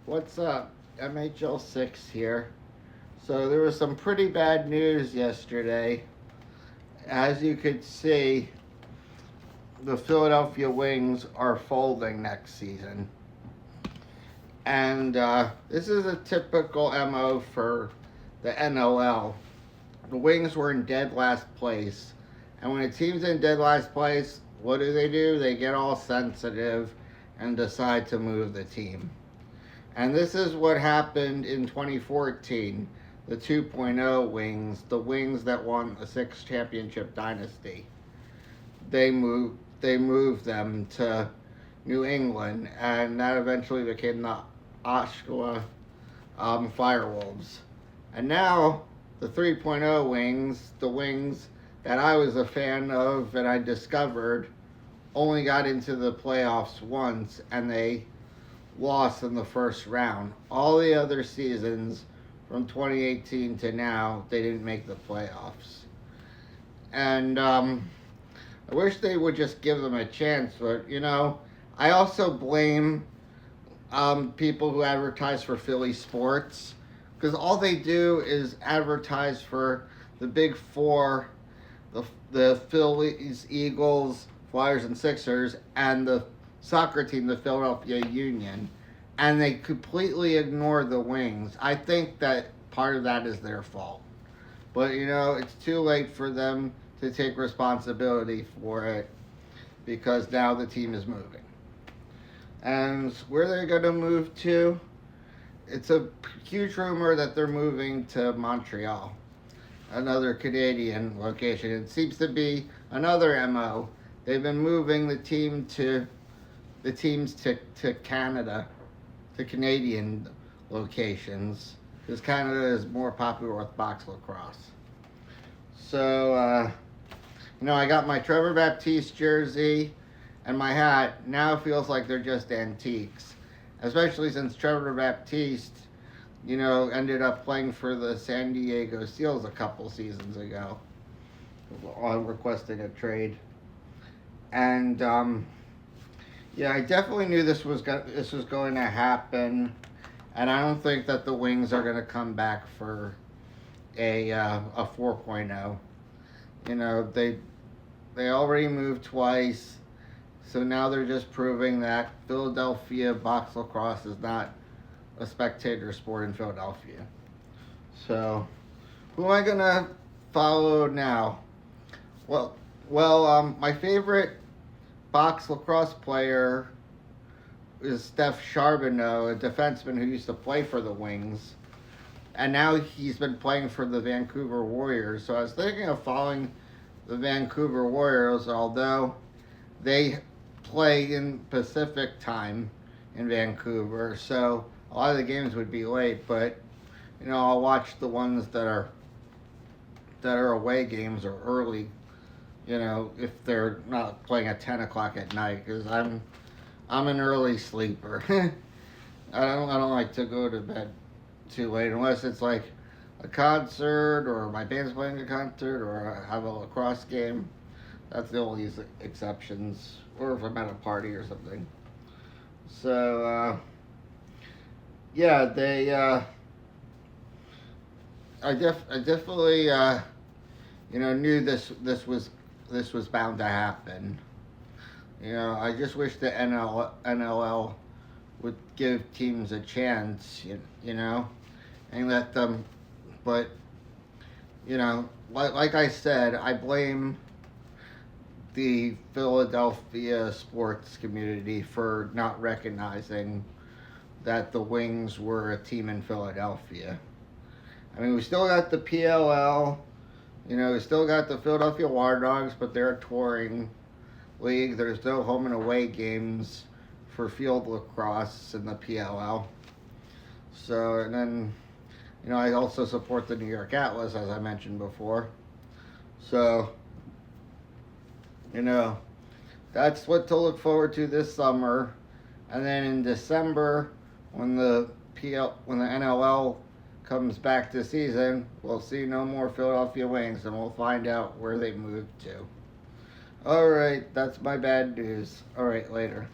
What's up? MHL6 here. So there was some pretty bad news yesterday. As you could see, the Philadelphia Wings are folding next season. And this is a typical MO for the NOL. The Wings were in dead last place. And when a team's in dead last place, what do? They get all sensitive and decide to move the team. And this is what happened in 2014. The 2.0 Wings, the Wings that won the 6 championship dynasty. They moved them to New England, and that eventually became the Oshawa Firewolves. And now the 3.0 Wings, the Wings that I was a fan of and I discovered, only got into the playoffs once, and they lost in the first round. All the other seasons from 2018 to now, they didn't make the playoffs. And I wish they would just give them a chance, but I also blame people who advertise for Philly sports, because all they do is advertise for the big four, the Phillies, Eagles, Flyers, and Sixers, and the soccer team, the Philadelphia Union, and they completely ignore the Wings. I think that part of that is their fault. But, it's too late for them to take responsibility for it, because now the team is moving. And where they're going to move to, it's a huge rumor that they're moving to Montreal, another Canadian location. It seems to be another MO. They've been moving the teams to Canada, to Canadian locations, because Canada is more popular with box lacrosse. So, I got my Trevor Baptiste jersey and my hat. Now it feels like they're just antiques, especially since Trevor Baptiste, ended up playing for the San Diego Seals a couple seasons ago, requesting a trade. And I definitely knew this was going to happen, and I don't think that the Wings are going to come back for a 4.0. They already moved twice, so now they're just proving that Philadelphia box lacrosse is not a spectator sport in Philadelphia. So, who am I going to follow now? Well, my favorite box lacrosse player is Steph Charbonneau, a defenseman who used to play for the Wings, and now he's been playing for the Vancouver Warriors. So I was thinking of following the Vancouver Warriors, although they play in Pacific time in Vancouver, so a lot of the games would be late. But I'll watch the ones that are away games or early. If they're not playing at 10 o'clock at night, because I'm an early sleeper. I don't like to go to bed too late unless it's like a concert or my band's playing a concert or I have a lacrosse game. That's the only exceptions, or if I'm at a party or something. So I definitely knew this was bound to happen. I just wish the NLL would give teams a chance, and let them. But, like I said, I blame the Philadelphia sports community for not recognizing that the Wings were a team in Philadelphia. I mean, we still got the PLL. We still got the Philadelphia Water Dogs, but they're a touring league. There's no home and away games for field lacrosse in the PLL. So, and then, I also support the New York Atlas, as I mentioned before. So, that's what to look forward to this summer. And then in December, when the NLL comes back this season, we'll see no more Philadelphia Wings, and we'll find out where they moved to. Alright, that's my bad news. Alright, later.